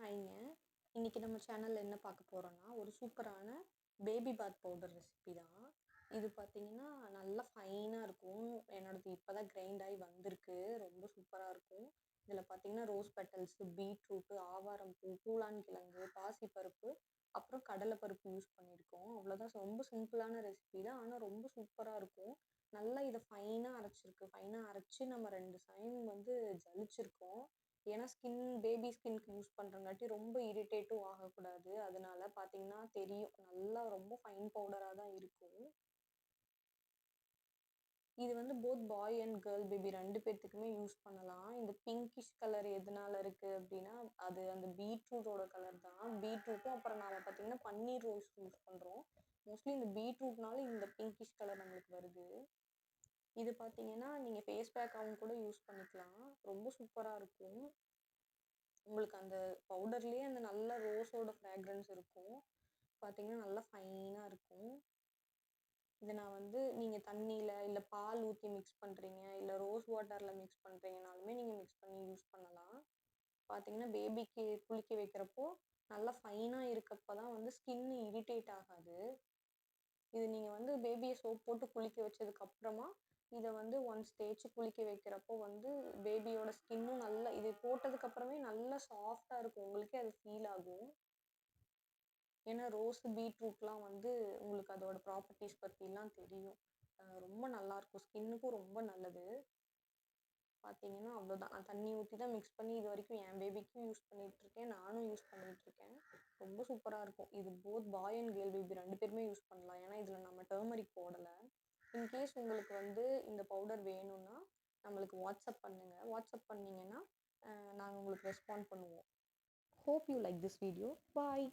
ஹாய்ங்க. இன்னைக்கு நம்ம சேனல்ல என்ன பார்க்க போறோம்னா, ஒரு சூப்பரான பேபி பாத் பவுடர் ரெசிபி தான். இது பார்த்தீங்கன்னா, நல்லா ஃபைனா இருக்கும். என்னோடது இப்ப தான் கிரைண்ட் ஆயி வந்திருக்கு. ரொம்ப சூப்பரா இருக்கும். இதில பார்த்தீங்கன்னா, ரோஸ் பெட்டல்ஸ், பீட்ரூட், ஆவாரம் பூ, பூலான் கிழங்கு, பாசிப்பருப்பு, அப்புறம் கடலை பருப்பு யூஸ் பண்ணியிருக்கோம். அவ்வளோதான். ரொம்ப சிம்பிளான ரெசிபி தான். ஆனா ரொம்ப சூப்பரா இருக்கும். நல்லா இத ஃபைனா அரைச்சிருக்கு. ஃபைனா அரைச்சு நம்ம 2 டைம் வந்து ஜலிச்சிருக்கோம். ஏன்னா பேபி ஸ்கின்க்கு யூஸ் பண்றங்காட்டி ரொம்ப இரிட்டேட்டும் ஆகக்கூடாது. அதனால பார்த்தீங்கன்னா தெரியும். நல்லா ரொம்ப ஃபைன் பவுடரா தான் இருக்கும். இது வந்து both boy and girl baby 2 பேத்துக்குமே யூஸ் பண்ணலாம். இந்த பிங்கிஷ் கலர் எதனால இருக்கு அப்டின்னா, அது அந்த பீட்ரூட்டோட கலர் தான். பீட்ரூட்டும் அப்புறம் நாம பார்த்தீங்கன்னா பன்னீர் ரோஸ் யூஸ் பண்றோம். மோஸ்ட்லி இந்த பீட்ரூட்னால இந்த பிங்கிஷ் கலர் நம்மளுக்கு வருது. இது பார்த்தீங்கன்னா, நீங்க ஃபேஸ் பேக்காவும் கூட யூஸ் பண்ணிக்கலாம். ரொம்ப சூப்பரா இருக்கும். உங்களுக்கு அந்த பவுடர்லேயே அந்த நல்ல ரோஸோட ஃப்ராக்ரன்ஸ் இருக்கும். பார்த்தீங்கன்னா, நல்லா ஃபைனா இருக்கும். இத நான் வந்து நீங்க தண்ணீல, இல்ல பால் ஊத்தி மிக்ஸ் பண்றீங்க, இல்ல ரோஸ் வாட்டர்ல மிக்ஸ் பண்றீங்கனாலுமே நீங்க மிக்ஸ் பண்ணி யூஸ் பண்ணலாம். பார்த்தீங்கன்னா, பேபிக்கு குளிக்க வைக்கிறப்போ, நல்லா ஃபைனா இருக்கப்ப தான் வந்து ஸ்கின் இரிட்டேட் ஆகாது. இது நீங்க வந்து பேபிய சோப் போட்டு குளிக்க வச்சதுக்கு அப்புறமா, இத வந்து ஒன்ஸ் தேய்ச்சு குளிக்க வைக்கிறப்போ வந்து பேபியோட ஸ்கின்னும் நல்லா இது போட்டதுக்கு அப்புறமே நல்லா சாஃப்ட்டா இருக்கும். உங்களுக்கே அது ஃபீல் ஆகும். ஏன்னா ரோஸ், பீட்ரூட்லாம் வந்து உங்களுக்கு அதோட ப்ராப்பர்ட்டீஸ் பத்திலாம் தெரியும். ரொம்ப நல்லாயிருக்கும். ஸ்கின்னுக்கும் ரொம்ப நல்லது. பார்த்தீங்கன்னா அவ்வளோதான். நான் தண்ணி ஊத்தி தான் மிக்ஸ் பண்ணி இதுவரைக்கும் என் பேபிக்கும் யூஸ் பண்ணிட்டுருக்கேன். நானும் யூஸ் பண்ணிட்டுருக்கேன். ரொம்ப சூப்பரா இருக்கும். இது both boy and girl baby 2 பேருமே யூஸ் பண்ணலாம். ஏன்னா இதில நம்ம டர்மரிக் போடல. இன்கேஸ் உங்களுக்கு வந்து இந்த பவுடர் வேணும்னா, நம்மளுக்கு வாட்ஸ்அப் பண்ணுங்க. வாட்ஸ்அப் பண்ணீங்கன்னா, நாங்க உங்களுக்கு ரெஸ்பாண்ட் பண்ணுவோம். Hope you like this video. Bye.